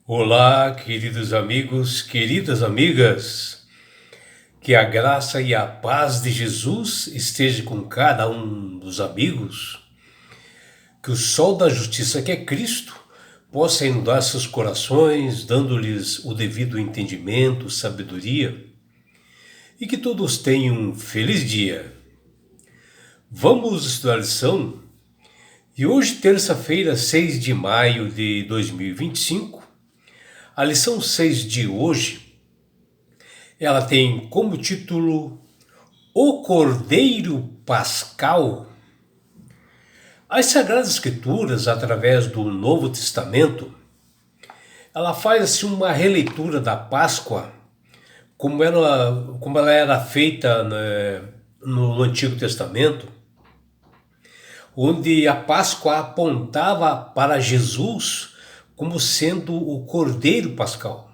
Olá, queridos amigos, queridas amigas, que a graça e a paz de Jesus esteja com cada um dos amigos, que o sol da justiça, que é Cristo, possa inundar seus corações, dando-lhes o devido entendimento, sabedoria, e que todos tenham um feliz dia. Vamos estudar a lição, e hoje, terça-feira, 6 de maio de 2025, a lição 6 de hoje, ela tem como título O Cordeiro Pascal. As Sagradas Escrituras, através do Novo Testamento, ela faz assim uma releitura da Páscoa, como ela era feita, né, no Antigo Testamento, onde a Páscoa apontava para Jesus como sendo o Cordeiro Pascal.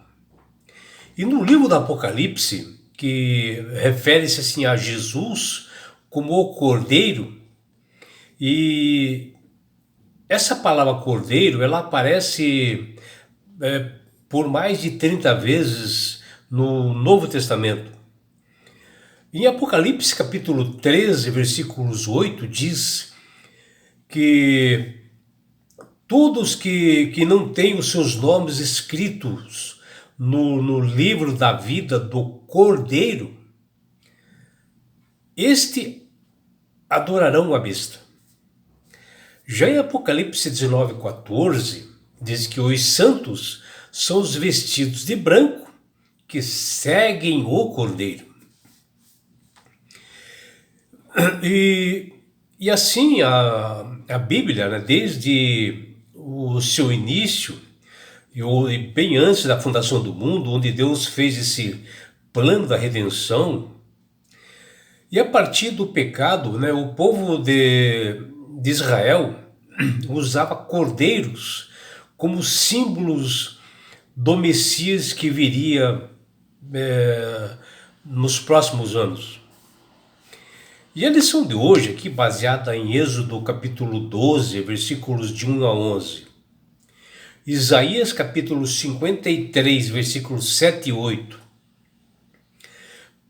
E no livro do Apocalipse, que refere-se assim a Jesus como o Cordeiro, e essa palavra Cordeiro, ela aparece por mais de 30 vezes no Novo Testamento. Em Apocalipse capítulo 13, versículos 8, diz que todos que não têm os seus nomes escritos no livro da vida do Cordeiro, este adorarão a besta. Já em Apocalipse 19:14, diz que os santos são os vestidos de branco que seguem o Cordeiro. E assim a Bíblia, né, desde o seu início, e bem antes da fundação do mundo, onde Deus fez esse plano da redenção, e a partir do pecado, né, o povo de Israel usava cordeiros como símbolos do Messias que viria nos próximos anos. E a lição de hoje, aqui baseada em Êxodo capítulo 12, versículos de 1 a 11. Isaías capítulo 53, versículos 7 e 8.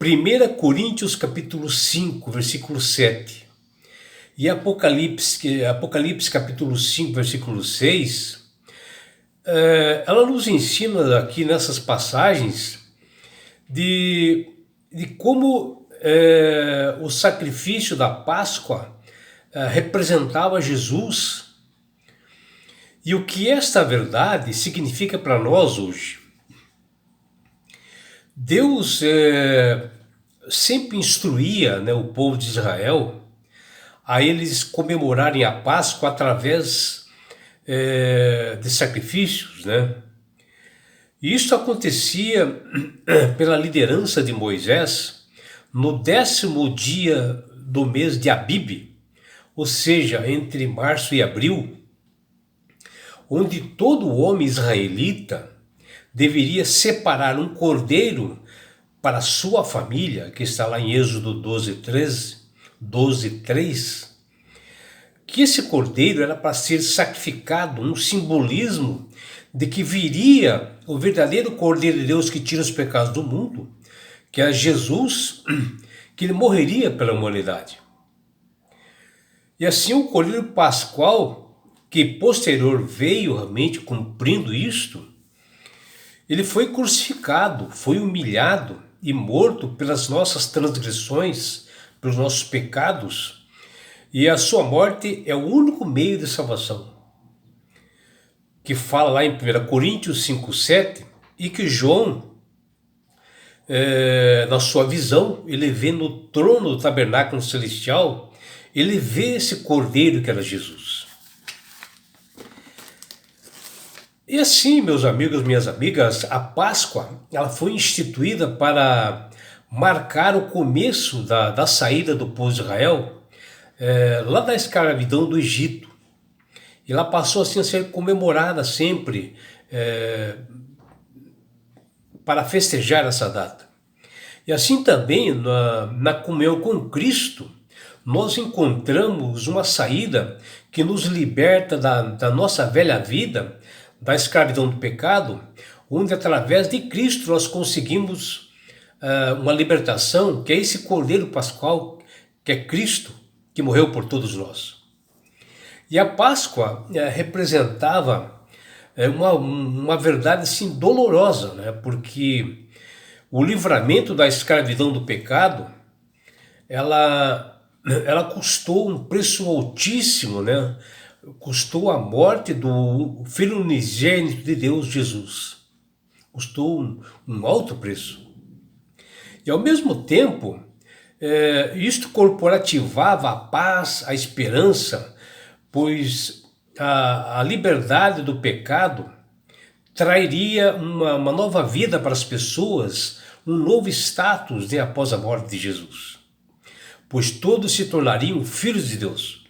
1 Coríntios capítulo 5, versículo 7. E Apocalipse capítulo 5, versículo 6. Ela nos ensina aqui nessas passagens de como o sacrifício da Páscoa representava Jesus e o que esta verdade significa para nós hoje. Deus sempre instruía, né, o povo de Israel a eles comemorarem a Páscoa através de sacrifícios, né? E isso acontecia pela liderança de Moisés no 10º dia do mês de Abibe, ou seja, entre março e abril, onde todo homem israelita deveria separar um cordeiro para sua família, que está lá em Êxodo 12:3, que esse cordeiro era para ser sacrificado, um simbolismo de que viria o verdadeiro Cordeiro de Deus que tira os pecados do mundo, que é Jesus, que ele morreria pela humanidade. E assim o Cordeiro Pascual, que posterior veio realmente cumprindo isto, ele foi crucificado, foi humilhado e morto pelas nossas transgressões, pelos nossos pecados, e a sua morte é o único meio de salvação, que fala lá em 1 Coríntios 5:7, e que João, na sua visão, ele vê no trono do tabernáculo celestial, ele vê esse cordeiro que era Jesus. E assim, meus amigos, minhas amigas, a Páscoa ela foi instituída para marcar o começo da saída do povo de Israel lá da escravidão do Egito. E ela passou assim a ser comemorada sempre para festejar essa data. E assim também na comunhão com Cristo, nós encontramos uma saída que nos liberta da nossa velha vida, da escravidão do pecado, onde através de Cristo nós conseguimos uma libertação, que é esse Cordeiro Pascual, que é Cristo, que morreu por todos nós. E a Páscoa representava uma verdade assim, dolorosa, né? Porque o livramento da escravidão do pecado, ela custou um preço altíssimo, né? Custou a morte do Filho unigênito de Deus, Jesus. Custou um alto preço. E ao mesmo tempo, isto corporativava a paz, a esperança, pois a liberdade do pecado trairia uma nova vida para as pessoas, um novo status após a morte de Jesus, pois todos se tornariam filhos de Deus.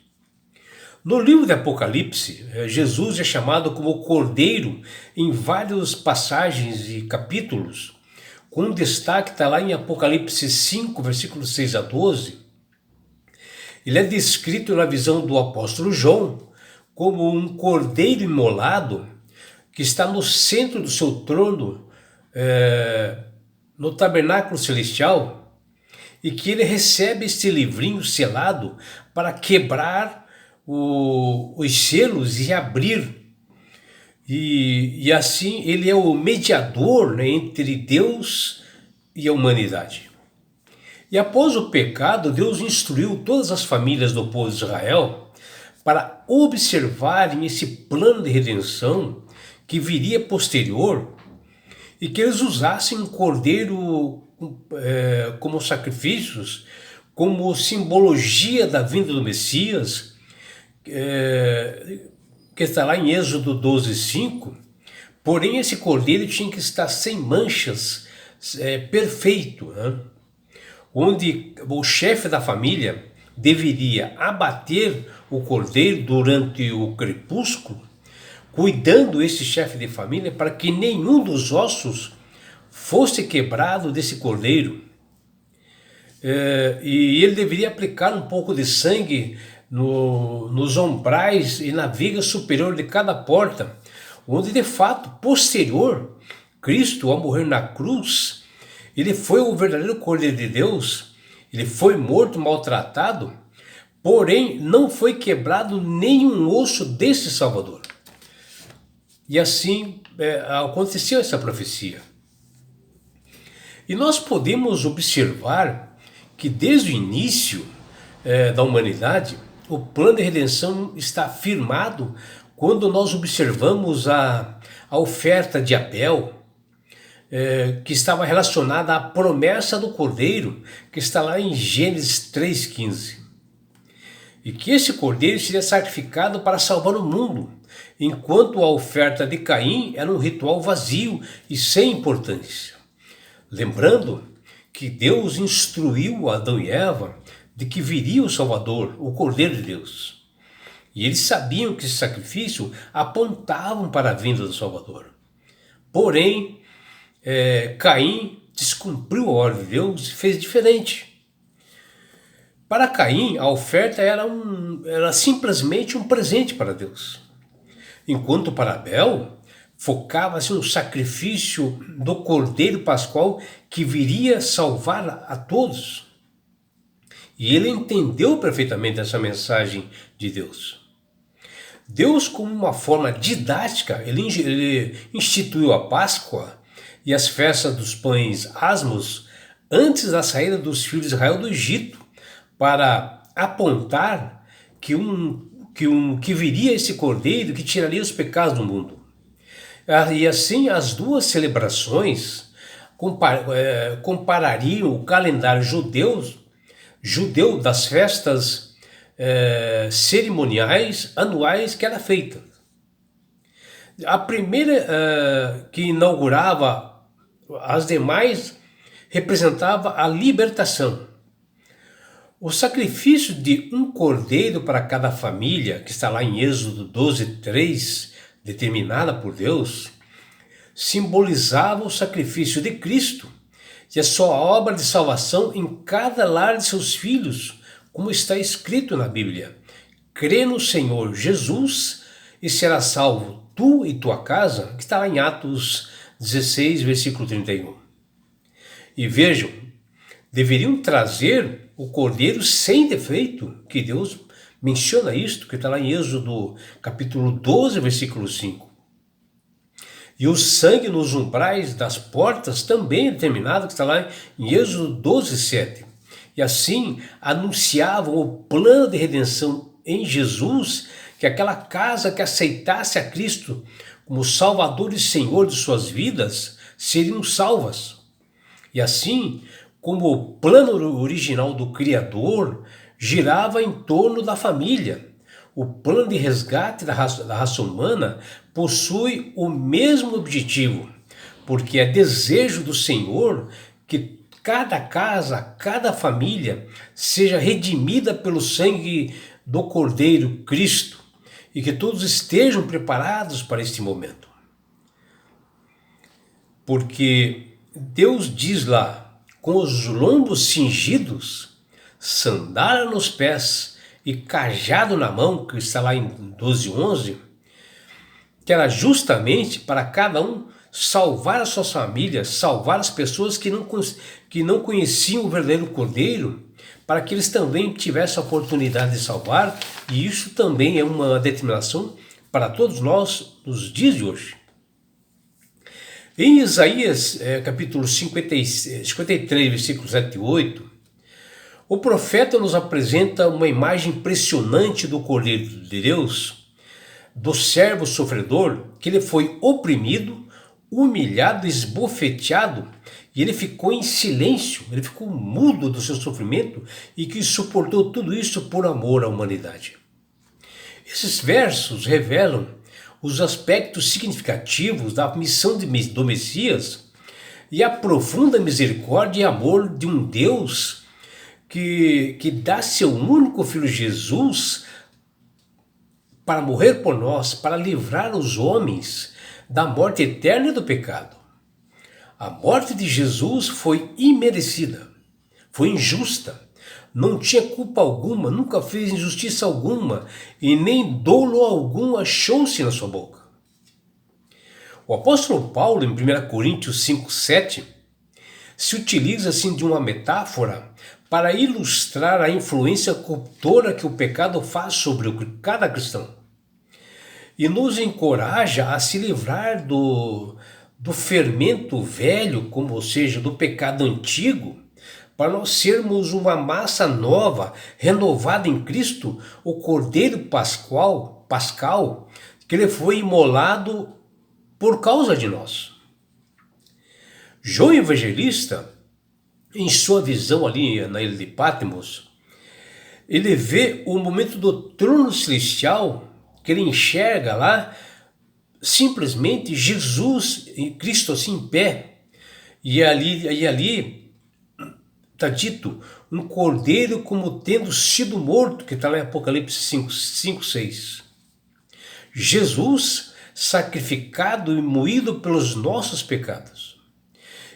No livro de Apocalipse, Jesus é chamado como Cordeiro em várias passagens e capítulos, com um destaque está lá em Apocalipse 5, versículos 6 a 12. Ele é descrito na visão do apóstolo João como um cordeiro imolado que está no centro do seu trono, no tabernáculo celestial, e que ele recebe este livrinho selado para quebrar os selos e abrir. E assim ele é o mediador, né, entre Deus e a humanidade. E após o pecado, Deus instruiu todas as famílias do povo de Israel para observarem esse plano de redenção que viria posterior e que eles usassem um cordeiro como sacrifícios, como simbologia da vinda do Messias, que está lá em Êxodo 12:5, porém esse cordeiro tinha que estar sem manchas, perfeito, né? Onde o chefe da família deveria abater o cordeiro durante o crepúsculo, cuidando esse chefe de família para que nenhum dos ossos fosse quebrado desse cordeiro. E ele deveria aplicar um pouco de sangue nos ombrais e na viga superior de cada porta, onde de fato, posterior, Cristo, ao morrer na cruz, ele foi o verdadeiro Cordeiro de Deus, ele foi morto, maltratado, porém não foi quebrado nenhum osso desse Salvador. E assim aconteceu essa profecia. E nós podemos observar que desde o início da humanidade, o plano de redenção está firmado quando nós observamos a oferta de Abel, que estava relacionada à promessa do Cordeiro, que está lá em Gênesis 3,15. E que esse Cordeiro seria sacrificado para salvar o mundo, enquanto a oferta de Caim era um ritual vazio e sem importância. Lembrando que Deus instruiu Adão e Eva de que viria o Salvador, o Cordeiro de Deus. E eles sabiam que esse sacrifício apontavam para a vinda do Salvador. Porém, Caim descumpriu a ordem de Deus e fez diferente. Para Caim, a oferta era simplesmente um presente para Deus. Enquanto para Abel, focava-se no sacrifício do Cordeiro Pascual que viria salvar a todos. E ele entendeu perfeitamente essa mensagem de Deus. Deus, como uma forma didática, ele instituiu a Páscoa e as festas dos pães asmos antes da saída dos filhos de Israel do Egito, para apontar que viria esse Cordeiro que tiraria os pecados do mundo. E assim as duas celebrações comparariam o calendário judeu das festas cerimoniais anuais que era feita. A primeira que inaugurava as demais representava a libertação. O sacrifício de um cordeiro para cada família, que está lá em Êxodo 12:3, determinada por Deus, simbolizava o sacrifício de Cristo e a sua obra de salvação em cada lar de seus filhos, como está escrito na Bíblia: crê no Senhor Jesus e será salvo tu e tua casa, que está lá em Atos 16, versículo 31. E vejam, deveriam trazer o cordeiro sem defeito, que Deus menciona isto, que está lá em Êxodo capítulo 12, versículo 5. E o sangue nos umbrais das portas também é determinado, que está lá em Êxodo 12, 7. E assim anunciavam o plano de redenção em Jesus, que aquela casa que aceitasse a Cristo como Salvador e Senhor de suas vidas seriam salvas. E assim, como o plano original do Criador girava em torno da família, o plano de resgate da raça humana possui o mesmo objetivo, porque é desejo do Senhor que cada casa, cada família seja redimida pelo sangue do Cordeiro Cristo e que todos estejam preparados para este momento. Porque Deus diz lá, com os lombos cingidos, sandália nos pés e cajado na mão, que está lá em 12:11, que era justamente para cada um salvar as suas famílias, salvar as pessoas que não conheciam o verdadeiro Cordeiro, para que eles também tivessem a oportunidade de salvar, e isso também é uma determinação para todos nós nos dias de hoje. Em Isaías capítulo 53, versículos 7 e 8, o profeta nos apresenta uma imagem impressionante do Cordeiro de Deus, do servo sofredor, que ele foi oprimido, humilhado, esbofeteado, e ele ficou em silêncio, ele ficou mudo do seu sofrimento e que suportou tudo isso por amor à humanidade. Esses versos revelam os aspectos significativos da missão do Messias e a profunda misericórdia e amor de um Deus que dá seu único filho Jesus para morrer por nós, para livrar os homens da morte eterna e do pecado. A morte de Jesus foi imerecida, foi injusta, não tinha culpa alguma, nunca fez injustiça alguma e nem dolo algum achou-se na sua boca. O apóstolo Paulo, em 1 Coríntios 5:7, se utiliza assim de uma metáfora para ilustrar a influência corruptora que o pecado faz sobre cada cristão e nos encoraja a se livrar do fermento velho, como ou seja, do pecado antigo, para nós sermos uma massa nova, renovada em Cristo, o Cordeiro Pascal, que ele foi imolado por causa de nós. João Evangelista, em sua visão ali na ilha de Patmos, ele vê o momento do trono celestial, que ele enxerga lá simplesmente Jesus, Cristo assim em pé, e ali está dito um cordeiro como tendo sido morto, que está lá em Apocalipse 5:6. Jesus sacrificado e moído pelos nossos pecados.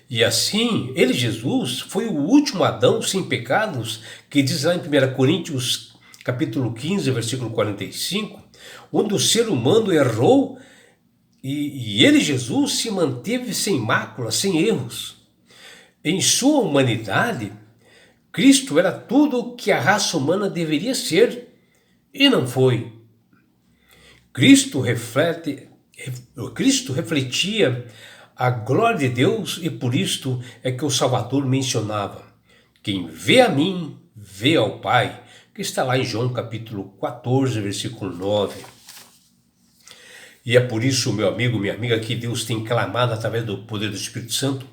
E assim, ele, Jesus, foi o último Adão sem pecados, que diz lá em 1 Coríntios capítulo 15, versículo 45, onde o ser humano errou e ele, Jesus, se manteve sem mácula, sem erros. Em sua humanidade, Cristo era tudo o que a raça humana deveria ser e não foi. Cristo refletia a glória de Deus e por isto é que o Salvador mencionava: quem vê a mim, vê ao Pai, que está lá em João capítulo 14, versículo 9. E é por isso, meu amigo, minha amiga, que Deus tem clamado através do poder do Espírito Santo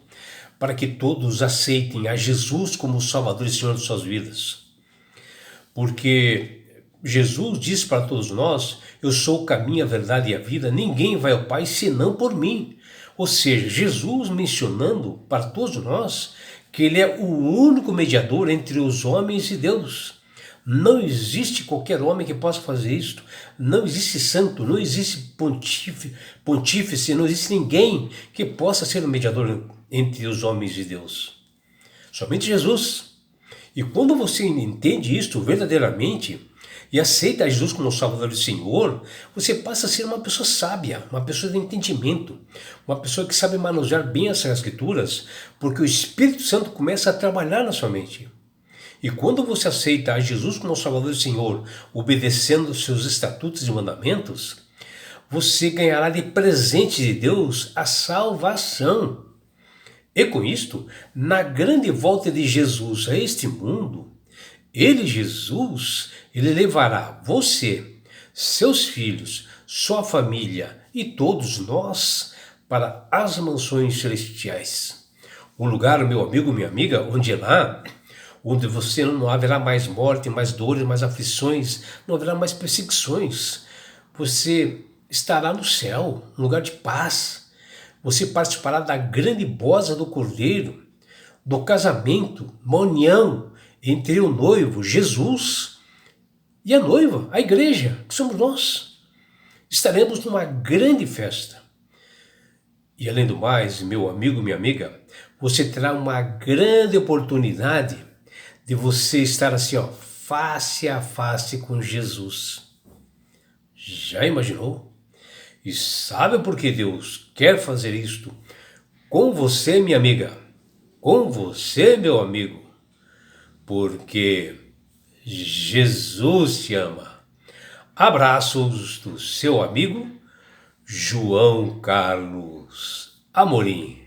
para que todos aceitem a Jesus como Salvador e Senhor de suas vidas. Porque Jesus diz para todos nós: eu sou o caminho, a verdade e a vida, ninguém vai ao Pai senão por mim. Ou seja, Jesus mencionando para todos nós que ele é o único mediador entre os homens e Deus. Não existe qualquer homem que possa fazer isto. Não existe santo, não existe pontífice, não existe ninguém que possa ser o mediador entre os homens e Deus. Somente Jesus. E quando você entende isto verdadeiramente, e aceita Jesus como Salvador e Senhor, você passa a ser uma pessoa sábia, uma pessoa de entendimento, uma pessoa que sabe manusear bem as Escrituras, porque o Espírito Santo começa a trabalhar na sua mente. E quando você aceita a Jesus como Salvador e Senhor, obedecendo os seus estatutos e mandamentos, você ganhará de presente de Deus a salvação. E com isto, na grande volta de Jesus a este mundo, ele levará você, seus filhos, sua família e todos nós para as mansões celestiais. Um lugar, meu amigo, minha amiga, onde você não haverá mais morte, mais dores, mais aflições, não haverá mais perseguições. Você estará no céu, um lugar de paz. Você participará da grande boda do Cordeiro, do casamento, uma união entre o noivo, Jesus, e a noiva, a igreja, que somos nós. Estaremos numa grande festa. E além do mais, meu amigo, minha amiga, você terá uma grande oportunidade de você estar assim, ó, face a face com Jesus. Já imaginou? E sabe por que Deus quer fazer isto com você, minha amiga? Com você, meu amigo? Porque Jesus te ama. Abraços do seu amigo João Carlos Amorim.